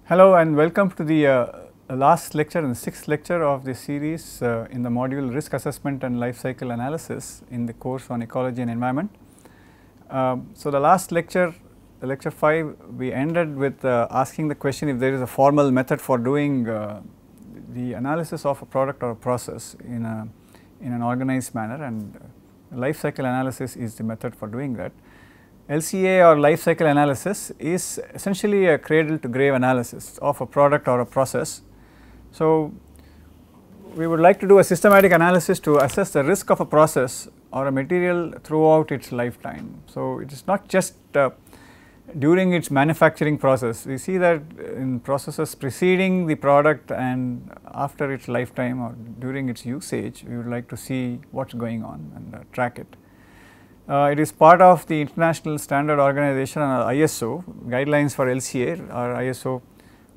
Hello and welcome to the last lecture and sixth lecture of this series in the module Risk Assessment and Life Cycle Analysis in the course on Ecology and Environment. So, the last lecture, lecture 5, we ended with asking the question if there is a formal method for doing the analysis of a product or a process in an organized manner, and life cycle analysis is the method for doing that. LCA or life cycle analysis is essentially a cradle to grave analysis of a product or a process. So, we would like to do a systematic analysis to assess the risk of a process or a material throughout its lifetime. So, it is not just during its manufacturing process. We see that in processes preceding the product and after its lifetime or during its usage, we would like to see what is going on and track it. It is part of the International Standard Organization ISO guidelines for LCA are ISO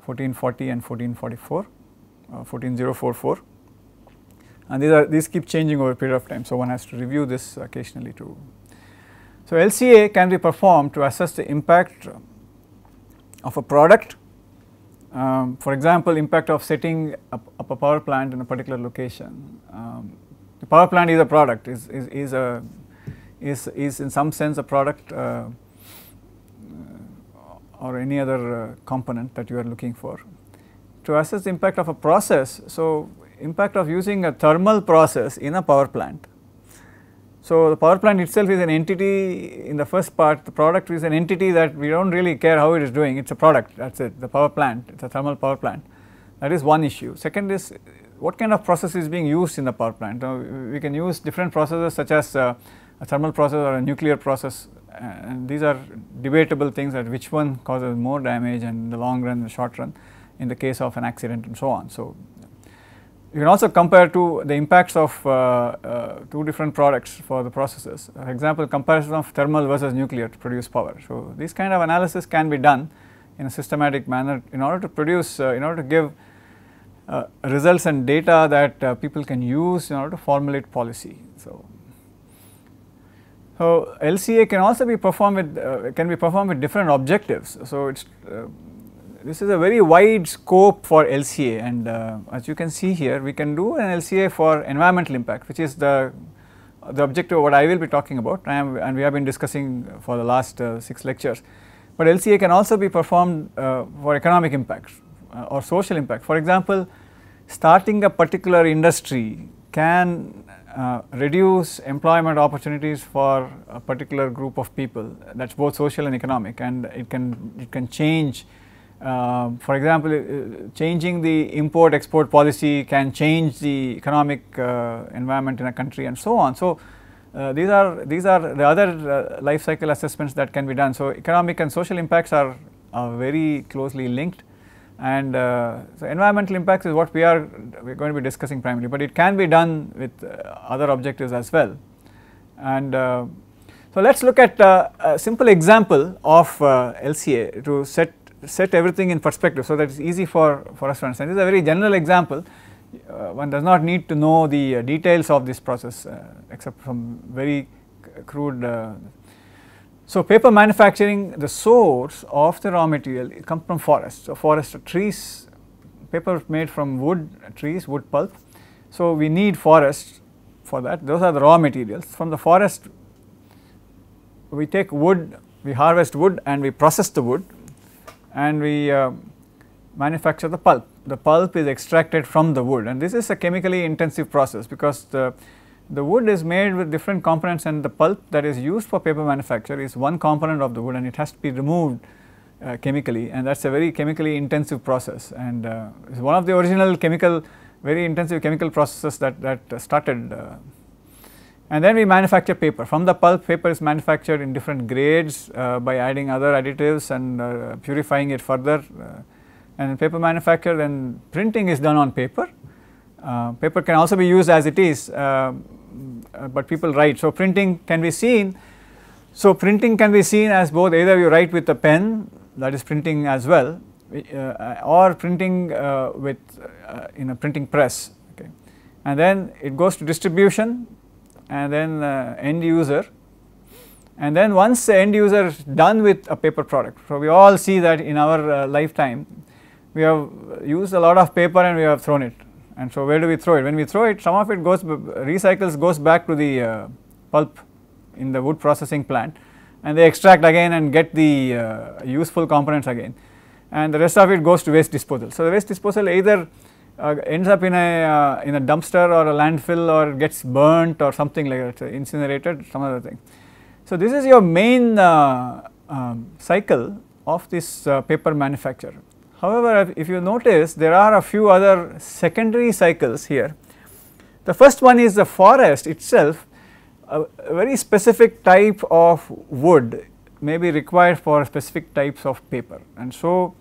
1440 and 1444, 14044, and these keep changing over a period of time. So, one has to review this occasionally too. So, LCA can be performed to assess the impact of a product, for example, impact of setting up a power plant in a particular location. The power plant is a product, is in some sense a product or any other component that you are looking for. To assess the impact of a process, so impact of using a thermal process in a power plant. So, the power plant itself is an entity. In the first part, the product is an entity that we do not really care how it is doing, it is a product, that is it, the power plant, it is a thermal power plant. That is one issue. Second is what kind of process is being used in the power plant. Now, we can use different processes such as a thermal process or a nuclear process, and these are debatable things, that which one causes more damage in the long run, the short run in the case of an accident and so on. So, you can also compare to the impacts of two different products for the processes. For example, comparison of thermal versus nuclear to produce power. So, this kind of analysis can be done in a systematic manner in order to produce, in order to give results and data that people can use in order to formulate policy. So, LCA can also be performed with different objectives. So, it's this is a very wide scope for LCA, and as you can see here, we can do an LCA for environmental impact, which is the objective of what I will be talking about, and we have been discussing for the last 6 lectures. But LCA can also be performed for economic impact or social impact. For example, starting a particular industry can reduce employment opportunities for a particular group of people, that is both social and economic, and it can change. For example, changing the import export policy can change the economic environment in a country and so on. So, these are the other life cycle assessments that can be done. So, economic and social impacts are very closely linked, and so environmental impacts is what we are going to be discussing primarily, but it can be done with other objectives as well. And so, let us look at a simple example of LCA to set everything in perspective, so that it is easy for us to understand. This is a very general example. One does not need to know the details of this process except from very crude. So, paper manufacturing, the source of the raw material comes from forests. So, forest trees, paper made from wood, trees, wood pulp. So, we need forests for that. Those are the raw materials. From the forest, we take wood, we harvest wood and we process the wood, and we manufacture the pulp. The pulp is extracted from the wood, and this is a chemically intensive process, because the wood is made with different components, and the pulp that is used for paper manufacture is one component of the wood, and it has to be removed chemically, and that is a very chemically intensive process, and is one of the original very intensive chemical processes that started. And then we manufacture paper. From the pulp, paper is manufactured in different grades by adding other additives and purifying it further. And in paper manufacture, then printing is done on paper. Paper can also be used as it is, but people write. So, printing can be seen. So, printing can be seen as both, either you write with a pen, that is printing as well, or printing with in a printing press. Okay. And then it goes to distribution, and then end user, and then once the end user is done with a paper product. So, we all see that in our lifetime we have used a lot of paper and we have thrown it, and so where do we throw it? When we throw it, some of it goes back to the pulp in the wood processing plant, and they extract again and get the useful components again, and the rest of it goes to waste disposal. So, the waste disposal either ends up in a dumpster or a landfill, or gets burnt or something like that, incinerated, some other thing. So, this is your main cycle of this paper manufacture. However, if you notice, there are a few other secondary cycles here. The first one is the forest itself. A very specific type of wood may be required for specific types of paper, and so,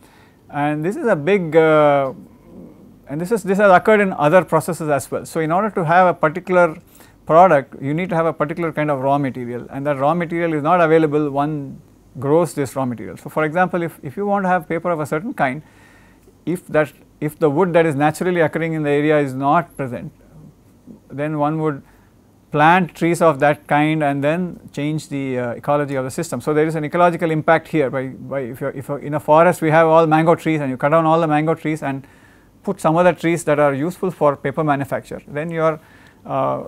and this is a big and this has occurred in other processes as well. So, in order to have a particular product, you need to have a particular kind of raw material, and that raw material is not available. One grows this raw material. So, for example, if you want to have paper of a certain kind, if the wood that is naturally occurring in the area is not present, then one would plant trees of that kind and then change the ecology of the system. So, there is an ecological impact here by if you're in a forest, we have all mango trees, and you cut down all the mango trees and put some other trees that are useful for paper manufacture, then your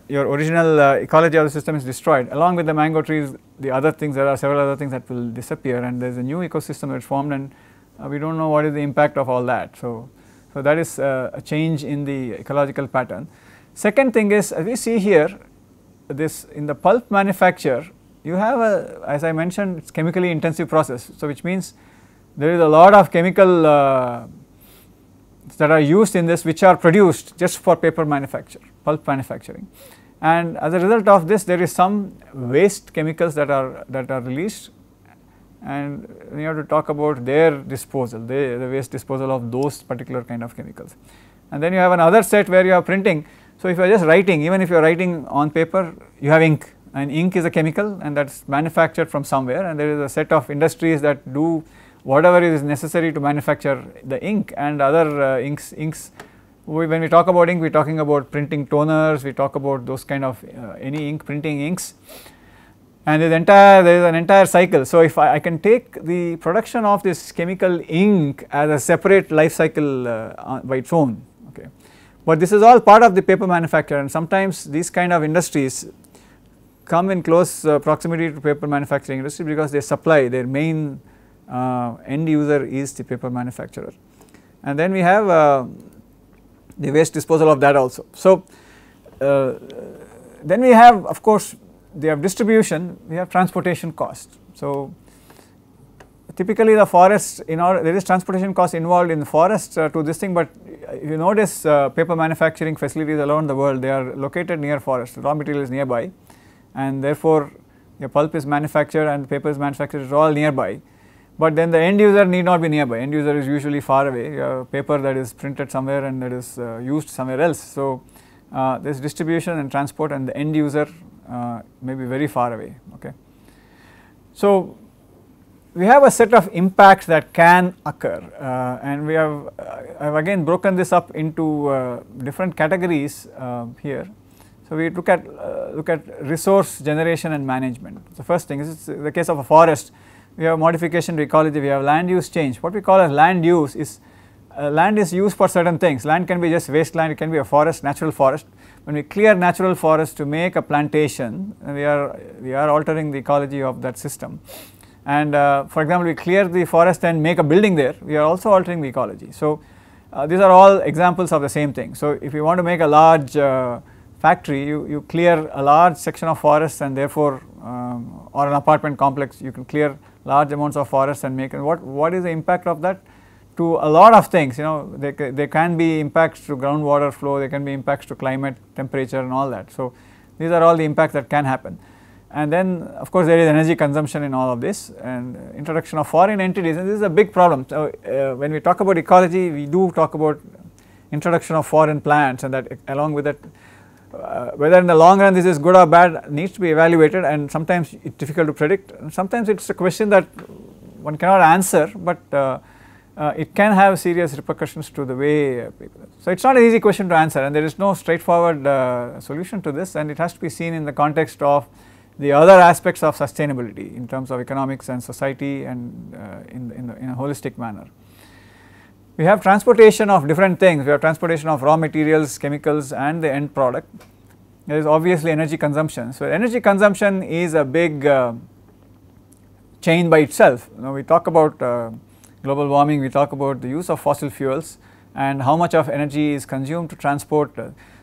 original ecology of the system is destroyed. Along with the mango trees, the other things, there are several other things that will disappear, and there is a new ecosystem that is formed, and we do not know what is the impact of all that. So, that is a change in the ecological pattern. Second thing is, as we see here, this in the pulp manufacture, you have as I mentioned, it is chemically intensive process. So, which means there is a lot of chemical that are used in this, which are produced just for paper manufacture, pulp manufacturing, and as a result of this, there is some waste chemicals that are released, and we have to talk about their disposal, the waste disposal of those particular kind of chemicals. And then you have another set where you have printing. So, if you are just writing, even if you are writing on paper, you have ink, and ink is a chemical, and that is manufactured from somewhere, and there is a set of industries that do whatever is necessary to manufacture the ink and other inks. When we talk about ink, we are talking about printing toners, we talk about those kind of any ink, printing inks, and there is an entire cycle. So, if I can take the production of this chemical ink as a separate life cycle by its own, okay. But this is all part of the paper manufacture, and sometimes these kind of industries come in close proximity to paper manufacturing industry because they supply, their main end user is the paper manufacturer. And then we have the waste disposal of that also. So, then we have, of course, they have distribution, we have transportation cost. So, typically the forest, there is transportation cost involved in the forest to this thing, but if you notice paper manufacturing facilities around the world, they are located near forest, raw material is nearby, and therefore, your pulp is manufactured and paper is manufactured, it is all nearby. But then the end user need not be nearby, end user is usually far away, you have paper that is printed somewhere and that is used somewhere else. So, there is distribution and transport, and the end user may be very far away. Okay. So, we have a set of impacts that can occur, and we have I have again broken this up into different categories here. So, we look at resource generation and management. The first thing is the case of a forest, we have modification to ecology, we have land use change. What we call as land use is land is used for certain things. Land can be just wasteland, it can be a forest, natural forest. When we clear natural forest to make a plantation, we are altering the ecology of that system. And for example, we clear the forest and make a building there, we are also altering the ecology. So, these are all examples of the same thing. So, if you want to make a large factory, you clear a large section of forest, and therefore, or an apartment complex, you can clear large amounts of forest and make, and what is the impact of that? To a lot of things, there can be impacts to groundwater flow, there can be impacts to climate, temperature and all that. So, these are all the impacts that can happen. And then of course, there is energy consumption in all of this, and introduction of foreign entities, and this is a big problem. So, when we talk about ecology, we do talk about introduction of foreign plants, and that along with that, whether in the long run this is good or bad needs to be evaluated, and sometimes it is difficult to predict, and sometimes it is a question that one cannot answer, but it can have serious repercussions to the way people. So, it is not an easy question to answer, and there is no straightforward solution to this, and it has to be seen in the context of the other aspects of sustainability in terms of economics and society, and in a holistic manner. We have transportation of different things. We have transportation of raw materials, chemicals, and the end product. There is obviously energy consumption. So, energy consumption is a big chain by itself. Now, we talk about global warming, we talk about the use of fossil fuels and how much of energy is consumed to transport.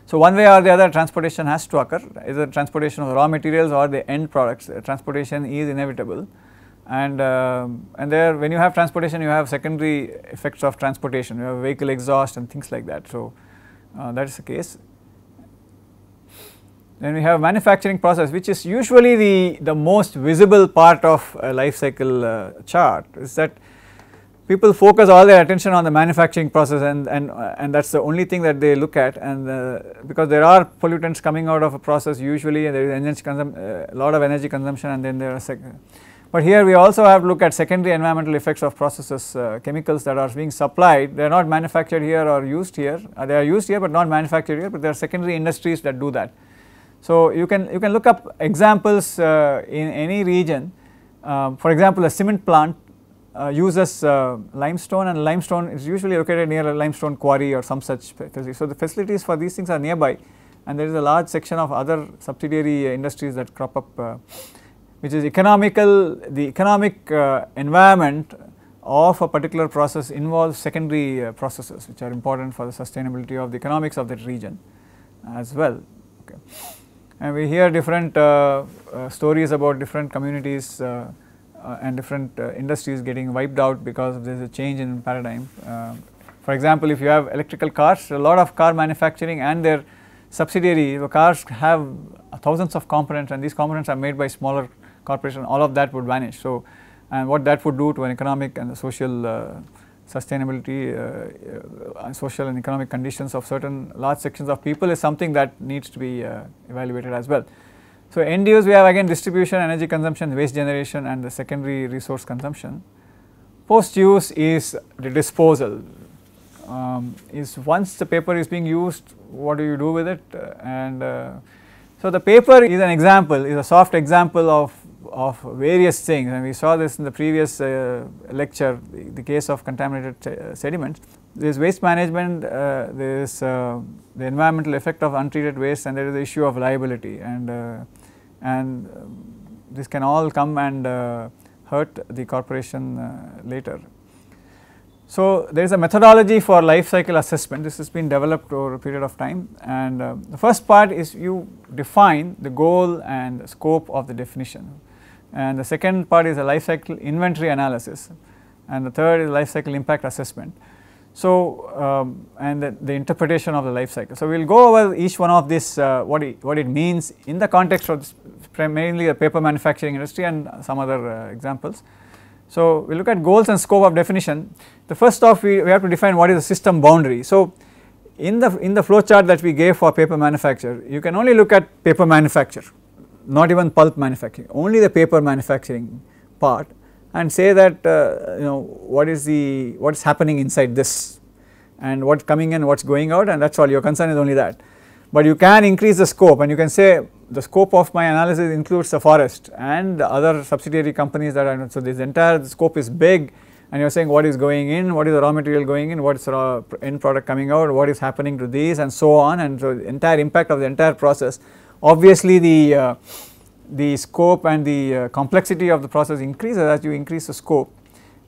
So, one way or the other transportation has to occur, either transportation of the raw materials or the end products. Transportation is inevitable, and there when you have transportation, you have secondary effects of transportation, you have vehicle exhaust and things like that. So, that is the case. Then we have manufacturing process, which is usually the most visible part of a life cycle chart, is that people focus all their attention on the manufacturing process, and that is the only thing that they look at, and because there are pollutants coming out of a process usually, and there is energy a lot of energy consumption, and then there are but here we also have to look at secondary environmental effects of processes, chemicals that are being supplied. They are not manufactured here or used here, they are used here but not manufactured here, but there are secondary industries that do that. So, you can look up examples in any region. For example, a cement plant uses limestone, and limestone is usually located near a limestone quarry or some such facility. So, the facilities for these things are nearby, and there is a large section of other subsidiary industries that crop up, which is economical. The economic environment of a particular process involves secondary processes which are important for the sustainability of the economics of that region as well. Okay. And we hear different stories about different communities and different industries getting wiped out because there is a change in paradigm. For example, if you have electrical cars, a lot of car manufacturing and their subsidiary cars have thousands of components, and these components are made by smaller corporations. All of that would vanish. So, and what that would do to an economic and social sustainability, social and economic conditions of certain large sections of people is something that needs to be evaluated as well. So, end use we have again distribution, energy consumption, waste generation, and the secondary resource consumption. Post use is the disposal. Is once the paper is being used, what do you do with it? So, the paper is an example, is a soft example of various things, and we saw this in the previous lecture, the case of contaminated sediments. There is waste management, there is the environmental effect of untreated waste, and there is the issue of liability, and this can all come and hurt the corporation later. So, there is a methodology for life cycle assessment. This has been developed over a period of time, and the first part is you define the goal and the scope of the definition, and the second part is a life cycle inventory analysis, and the third is life cycle impact assessment. So, and the interpretation of the life cycle. So, we will go over each one of this, what it means in the context of this, mainly the paper manufacturing industry and some other examples. So, we look at goals and scope of definition. The first off, we have to define what is the system boundary. So, in the flow chart that we gave for paper manufacture, you can only look at paper manufacture, not even pulp manufacturing, only the paper manufacturing part, and say that what is happening inside this, and what's coming in, what's going out, and that's all. Your concern is only that. But you can increase the scope, and you can say the scope of my analysis includes the forest and the other subsidiary companies that are. So, this entire scope is big, and you are saying what is going in, what is the raw material going in, what is the end product coming out, what is happening to these, and so on, and so the entire impact of the entire process. Obviously, the scope and the complexity of the process increases as you increase the scope,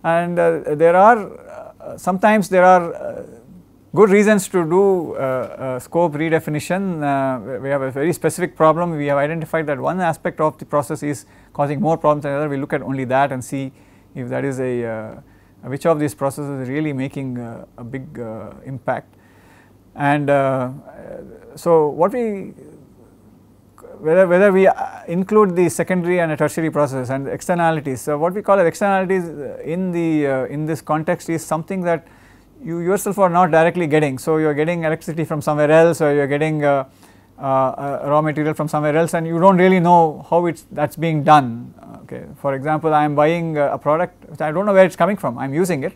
and there are sometimes there are good reasons to do scope redefinition. We have a very specific problem. We have identified that one aspect of the process is causing more problems than another. We look at only that and see if that is which of these processes is really making a big impact. And so, whether we include the secondary and a tertiary process and externalities. So, what we call as externalities in this context is something that you yourself are not directly getting. So, you are getting electricity from somewhere else, or you are getting raw material from somewhere else, and you do not really know how that is being done. Okay. For example, I am buying a product which I do not know where it is coming from, I am using it.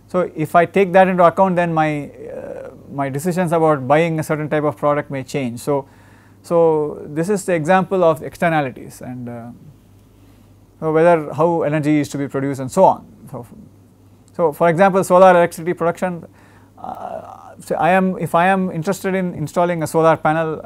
So, if I take that into account, then my decisions about buying a certain type of product may change. So, this is the example of externalities, and how energy is to be produced and so on. So, for example, solar electricity production, so if I am interested in installing a solar panel,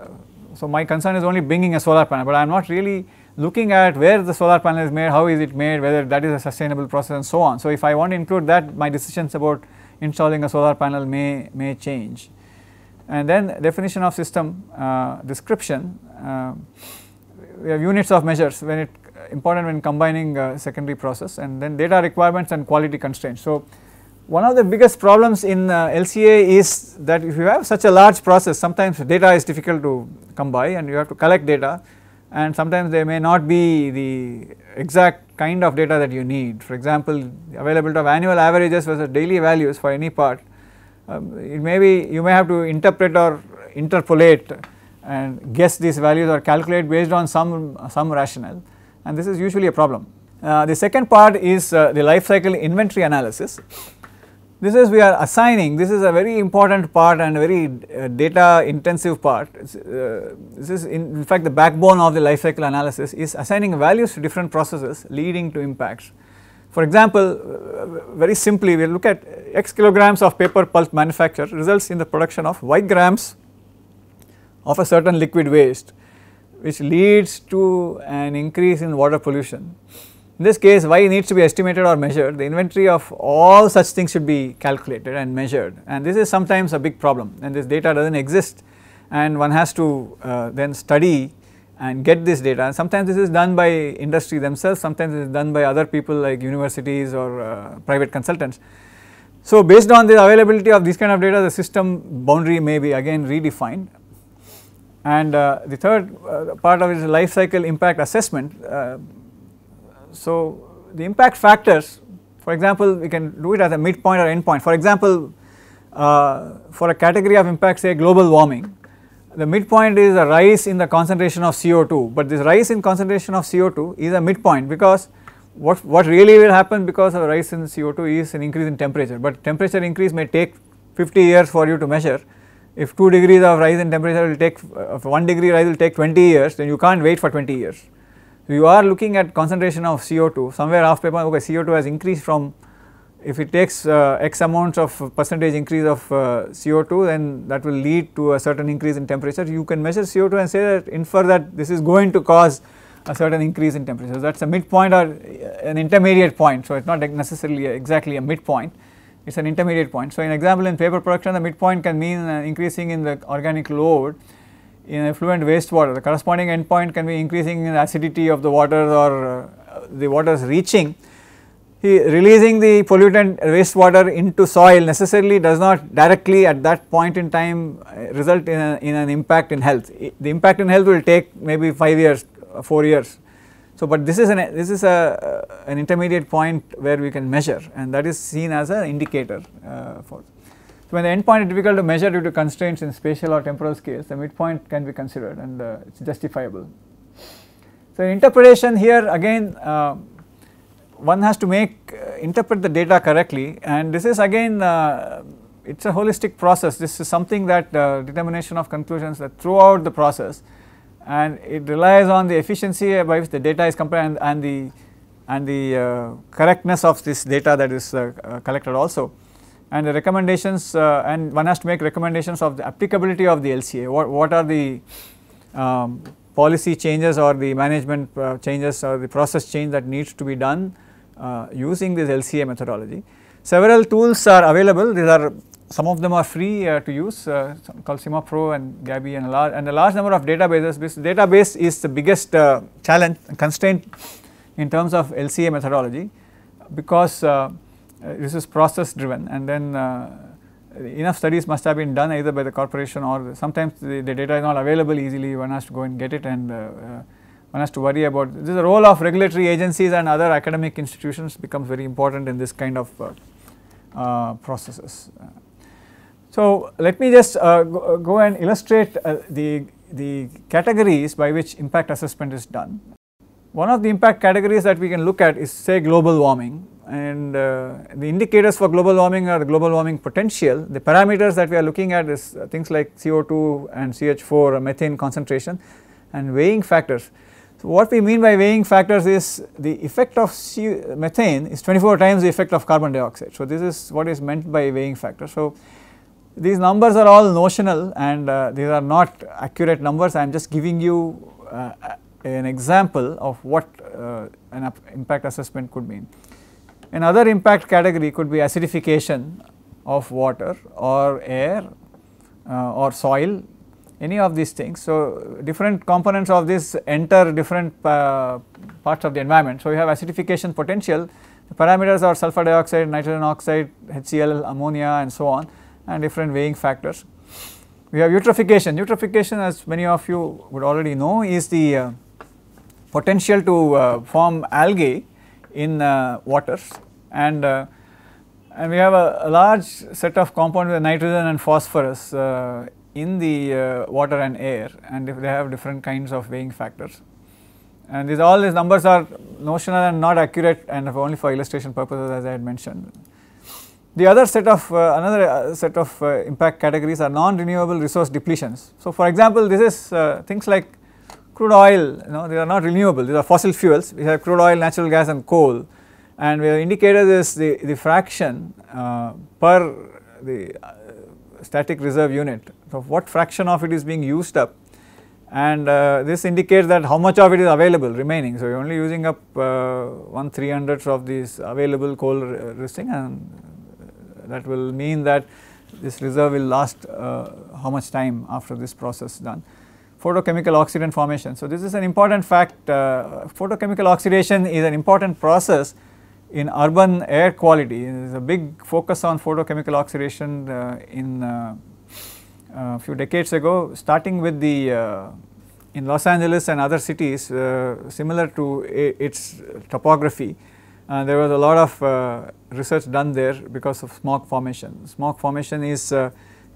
so my concern is only bringing a solar panel, but I am not really looking at where the solar panel is made, how is it made, whether that is a sustainable process and so on. So, if I want to include that, my decisions about installing a solar panel may change. And then definition of system description, we have units of measures when it important when combining secondary process, and then data requirements and quality constraints. So, one of the biggest problems in LCA is that if you have such a large process, sometimes data is difficult to come by and you have to collect data, and sometimes there may not be the exact kind of data that you need. For example, availability of annual averages versus daily values for any part, it may be you may have to interpret or interpolate and guess these values or calculate based on some rationale, and this is usually a problem. The second part is the life cycle inventory analysis. This is we are assigning, this is a very important part and a very data intensive part. This is in fact the backbone of the life cycle analysis, is assigning values to different processes leading to impacts. For example, very simply we will look at X kilograms of paper pulp manufacture results in the production of Y grams of a certain liquid waste, which leads to an increase in water pollution. In this case, Y needs to be estimated or measured. The inventory of all such things should be calculated and measured, and this is sometimes a big problem, and this data does not exist, and one has to then study and get this data, and sometimes this is done by industry themselves, sometimes it is done by other people like universities or private consultants. So, based on the availability of this kind of data, the system boundary may be again redefined. And the third part of it is life cycle impact assessment. So, the impact factors, for example, we can do it as a midpoint or endpoint. For example, for a category of impact, say global warming, the midpoint is a rise in the concentration of CO2, but this rise in concentration of CO2 is a midpoint, because what really will happen because of a rise in CO2 is an increase in temperature, but temperature increase may take 50 years for you to measure. If 2 degrees of rise in temperature will take, 1 degree rise will take 20 years, then you can't wait for 20 years. You are looking at concentration of CO2 somewhere after, okay, CO2 has increased from, if it takes X amount of percentage increase of CO2, then that will lead to a certain increase in temperature. You can measure CO2 and say that, infer that this is going to cause a certain increase in temperature. So, that is a midpoint or an intermediate point. So, it is not necessarily exactly a midpoint, it is an intermediate point. So, in example, in paper production, the midpoint can mean increasing in the organic load in effluent wastewater. The corresponding endpoint can be increasing in the acidity of the water, or the waters releasing the pollutant wastewater into soil necessarily does not directly at that point in time result in an impact in health. The impact in health will take maybe 5 years, 4 years. So, but this is an intermediate point where we can measure, and that is seen as an indicator for. So, when the endpoint is difficult to measure due to constraints in spatial or temporal scales, the midpoint can be considered, and it is justifiable. So, interpretation here again, one has to interpret the data correctly, and this is again it is a holistic process. This is something that determination of conclusions that throughout the process, and it relies on the efficiency by which the data is compared, and the correctness of this data that is collected also, and the recommendations, and one has to make recommendations of the applicability of the LCA. What are the policy changes or the management changes or the process change that needs to be done using this LCA methodology. Several tools are available. These are, some of them are free to use, called SIMAPro and Gabi, and a large number of databases. This database is the biggest challenge and constraint in terms of LCA methodology, because this is process driven, and then enough studies must have been done either by the corporation, or sometimes the data is not available easily, one has to go and get it, and one has to worry about this. The role of regulatory agencies and other academic institutions becomes very important in this kind of processes. So, let me just go and illustrate the categories by which impact assessment is done. One of the impact categories that we can look at is, say, global warming, and the indicators for global warming are the global warming potential. The parameters that we are looking at is things like CO2 and CH4 or methane concentration, and weighing factors. So, what we mean by weighing factors is the effect of methane is 24 times the effect of carbon dioxide. So, this is what is meant by weighing factor. So, these numbers are all notional and these are not accurate numbers. I am just giving you an example of what an impact assessment could mean. Another impact category could be acidification of water or air or soil, any of these things. So, different components of this enter different parts of the environment. So, you have acidification potential, the parameters are sulfur dioxide, nitrogen oxide, HCl, ammonia and so on, and different weighing factors. We have eutrophication. Eutrophication, as many of you would already know, is the potential to form algae in waters, and we have a large set of compounds with nitrogen and phosphorus in the water and air, and if they have different kinds of weighing factors. And all these numbers are notional and not accurate and only for illustration purposes, as I had mentioned. The other set of another set of impact categories are non-renewable resource depletions. So, for example, this is things like crude oil, they are not renewable, these are fossil fuels. We have crude oil, natural gas and coal, and we have indicated this the fraction per the static reserve unit. So, what fraction of it is being used up, and this indicates that how much of it is available remaining. So, you are only using up 1/300 of these available coal resting, and that will mean that this reserve will last how much time after this process done. Photochemical oxidant formation. So, this is an important fact. Photochemical oxidation is an important process in urban air quality. There is a big focus on photochemical oxidation in a few decades ago, starting with the in Los Angeles and other cities similar to its topography. There was a lot of research done there because of smog formation. Smog formation is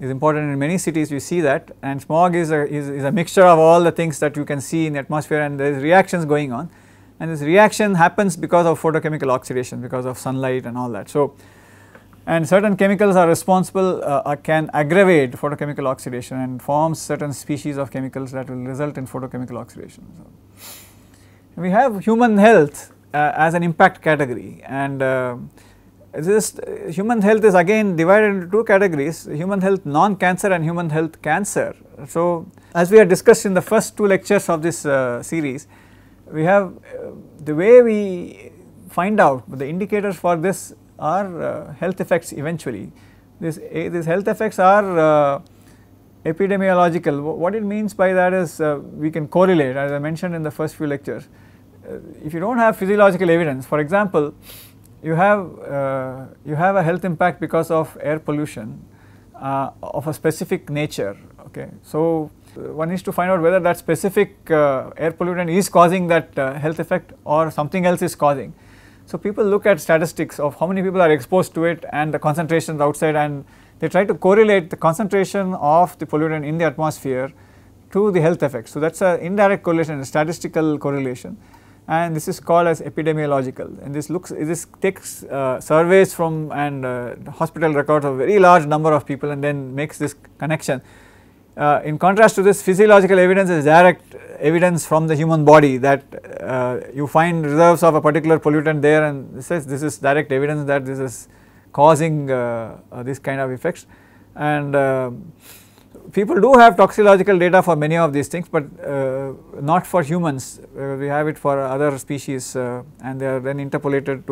important in many cities, you see that, and smog is a mixture of all the things that you can see in the atmosphere, and there is reactions going on, and this reaction happens because of photochemical oxidation, because of sunlight and all that. So, and certain chemicals are responsible can aggravate photochemical oxidation and forms certain species of chemicals that will result in photochemical oxidation. So, we have human health as an impact category, and this human health is again divided into two categories: human health non-cancer and human health cancer. So, as we had discussed in the first two lectures of this series, we have the way we find out the indicators for this are health effects eventually. These health effects are epidemiological. What it means by that is we can correlate, as I mentioned in the first few lectures. If you do not have physiological evidence, for example, you have a health impact because of air pollution of a specific nature. Okay, so one needs to find out whether that specific air pollutant is causing that health effect or something else is causing. So, people look at statistics of how many people are exposed to it and the concentrations outside, and they try to correlate the concentration of the pollutant in the atmosphere to the health effects. So, that is an indirect correlation, a statistical correlation, and this is called as epidemiological, and this takes surveys from and hospital records of a very large number of people and then makes this connection. In contrast to this, physiological evidence is direct evidence from the human body that you find reserves of a particular pollutant there, and this is direct evidence that this is causing this kind of effects. And people do have toxicological data for many of these things, but not for humans. We have it for other species, and they are then extrapolated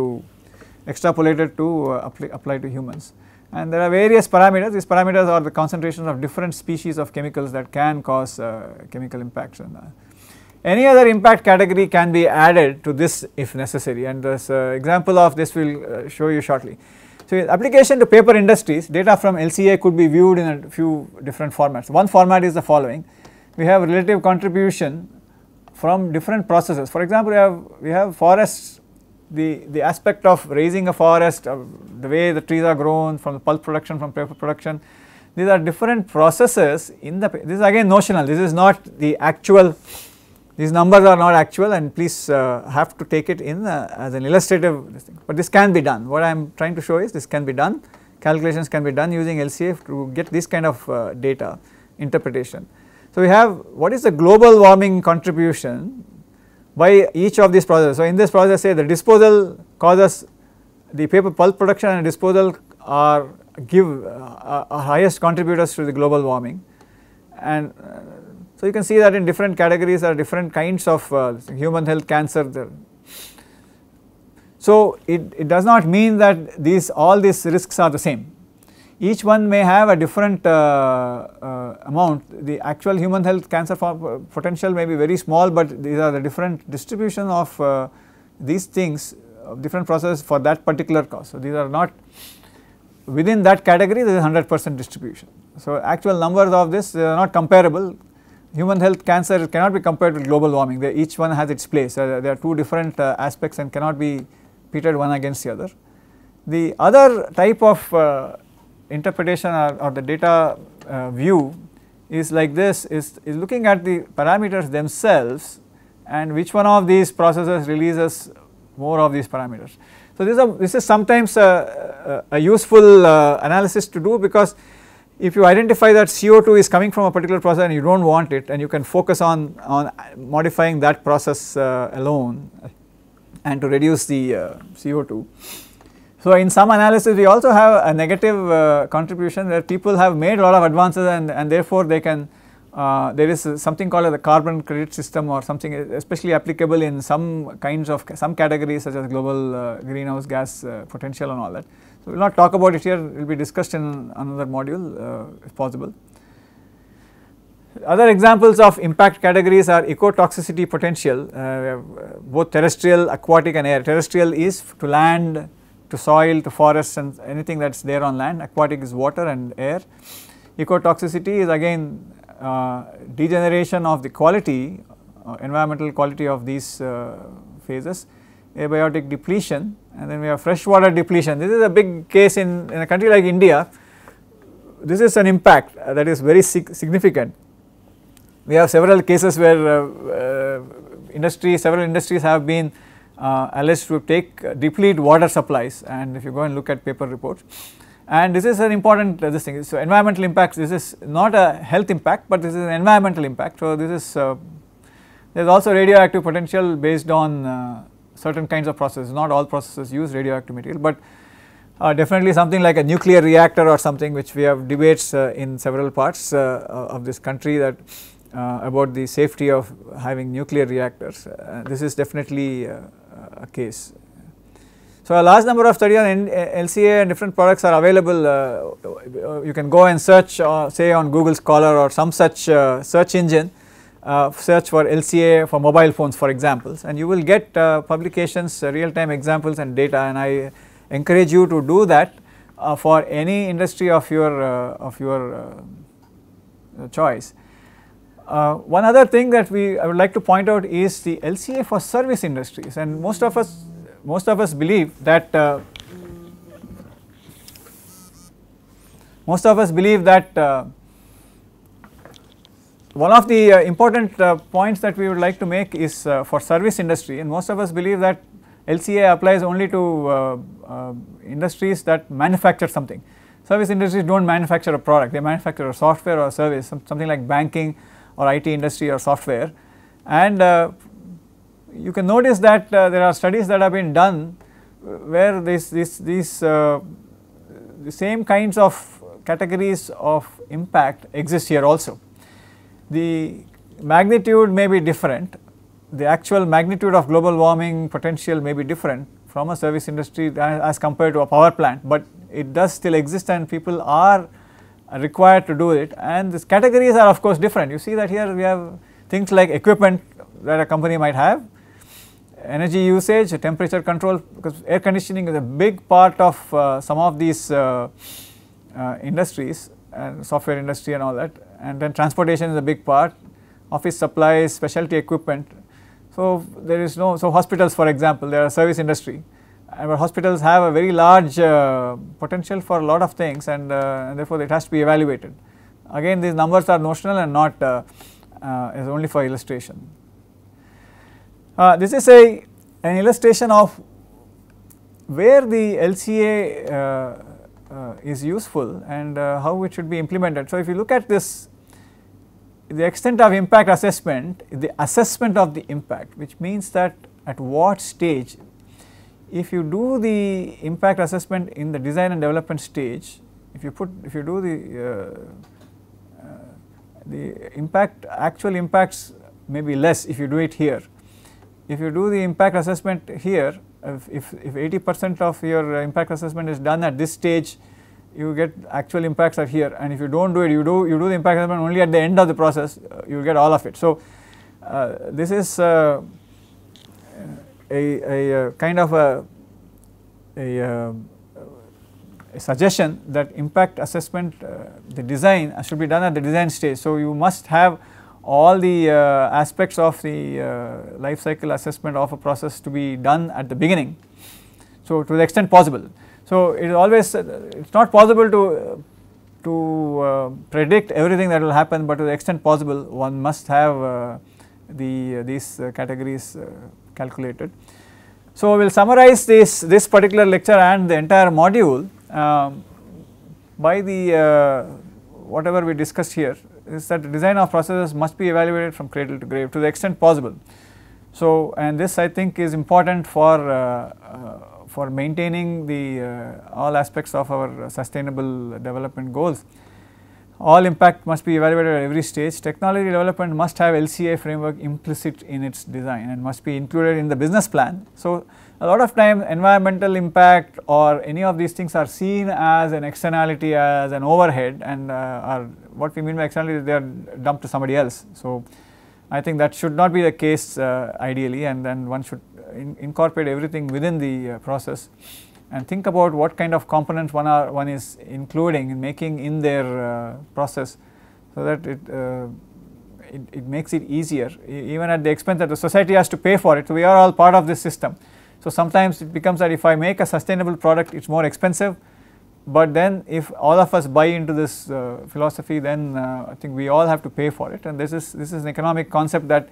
to apply to humans. And there are various parameters. These parameters are the concentrations of different species of chemicals that can cause chemical impacts. And any other impact category can be added to this if necessary, and this example of this will show you shortly. So, application to paper industries, data from LCA could be viewed in a few different formats. One format is the following: we have relative contribution from different processes. For example, we have forests. The aspect of raising a forest, the way the trees are grown, from the pulp production, from paper production, these are different processes in the, this is again notional, this is not the actual, these numbers are not actual, and please have to take it in as an illustrative thing, but this can be done. What I am trying to show is this can be done, calculations can be done using LCA to get this kind of data interpretation. So, we have what is the global warming contribution by each of these processes. So, in this process, say the disposal causes the paper pulp production and disposal are highest contributors to the global warming, and so you can see that in different categories there are different kinds of human health, cancer. So, it does not mean that all these risks are the same. Each one may have a different amount. The actual human health cancer potential may be very small, but these are the different distribution of these things, different processes for that particular cause. So, these are not within that category, there is 100% distribution. So, actual numbers of this are not comparable. Human health cancer cannot be compared with global warming, each one has its place. There are two different aspects and cannot be pitted one against the other. The other type of interpretation or the data view is like this, is looking at the parameters themselves and which one of these processes releases more of these parameters. So, this is sometimes a useful analysis to do, because if you identify that CO2 is coming from a particular process and you do not want it, and you can focus on modifying that process alone and to reduce the CO2. So, in some analysis we also have a negative contribution where people have made a lot of advances and therefore they can there is something called as the carbon credit system or something especially applicable in some kinds of some categories such as global greenhouse gas potential and all that. So, we will not talk about it here, it will be discussed in another module if possible. Other examples of impact categories are ecotoxicity potential, both terrestrial, aquatic and air. Terrestrial is to land, to soil, to forests and anything that is there on land. Aquatic is water and air. Ecotoxicity is again degeneration of the quality, environmental quality of these phases. Abiotic depletion, and then we have freshwater depletion. This is a big case in a country like India. This is an impact that is very significant. We have several cases where several industries have been alleged to deplete water supplies, and if you go and look at paper reports, and this is an important this thing. So, environmental impacts, this is not a health impact, but this is an environmental impact. So, this is there is also radioactive potential based on certain kinds of processes. Not all processes use radioactive material, but definitely something like a nuclear reactor or something, which we have debates in several parts of this country that about the safety of having nuclear reactors. This is definitely a case. So, a large number of studies on LCA and different products are available. You can go and search say on Google Scholar or some such search engine, search for LCA for mobile phones for examples, and you will get publications, real time examples and data, and I encourage you to do that for any industry of your choice. One other thing that I would like to point out is the LCA for service industries, and most of us believe that one of the important points that we would like to make is for service industry, and most of us believe that LCA applies only to industries that manufacture something. Service industries do not manufacture a product, they manufacture a software or a service, something like banking or IT industry or software. And you can notice that there are studies that have been done where the same kinds of categories of impact exist here also. The magnitude may be different, the actual magnitude of global warming potential may be different from a service industry as compared to a power plant, but it does still exist and people are required to do it, and these categories are of course different. You see that here we have things like equipment that a company might have, energy usage, temperature control, because air conditioning is a big part of some of these industries and software industry and all that, and then transportation is a big part, office supplies, specialty equipment. So, there is so hospitals for example, they are a service industry, and hospitals have a very large potential for a lot of things, and therefore it has to be evaluated. Again, these numbers are notional and not is only for illustration. This is an illustration of where the LCA is useful and how it should be implemented. So, if you look at this the extent of impact assessment is the assessment of the impact, which means that at what stage, if you do the impact assessment in the design and development stage, if you do the impact, actual impacts may be less if you do it here. If you do the impact assessment here, if 80% of your impact assessment is done at this stage, you get actual impacts are here, and if you do not do it, you do the impact assessment only at the end of the process, you will get all of it. So, this is a kind of a suggestion that impact assessment, the design should be done at the design stage. So, you must have all the aspects of the life cycle assessment of a process to be done at the beginning. So, to the extent possible. So, it is always, it is not possible to predict everything that will happen, but to the extent possible one must have these categories calculated. So, we will summarize this particular lecture and the entire module by the whatever we discussed here is that the design of processes must be evaluated from cradle to grave to the extent possible. So, and this I think is important for maintaining the all aspects of our sustainable development goals. All impact must be evaluated at every stage. Technology development must have LCA framework implicit in its design and must be included in the business plan. So, a lot of time environmental impact or any of these things are seen as an externality, as an overhead, and are what we mean by externality is they are dumped to somebody else. So, I think that should not be the case ideally, and then one should incorporate everything within the process and think about what kind of components one is including and making in their process, so that it makes it easier, even at the expense that the society has to pay for it. So, we are all part of this system. So, sometimes it becomes that if I make a sustainable product, it is more expensive, but then if all of us buy into this philosophy, then I think we all have to pay for it, and this is an economic concept that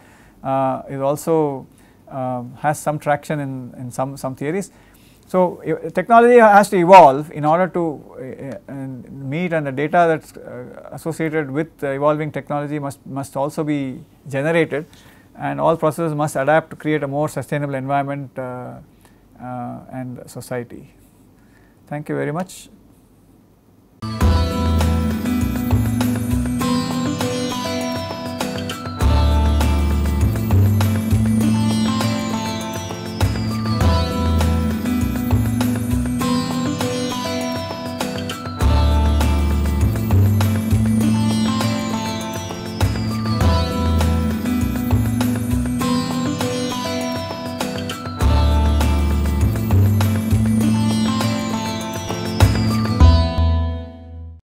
is also has some traction in some theories. So, technology has to evolve in order to meet, and the data that is associated with evolving technology must also be generated, and all processes must adapt to create a more sustainable environment and society. Thank you very much.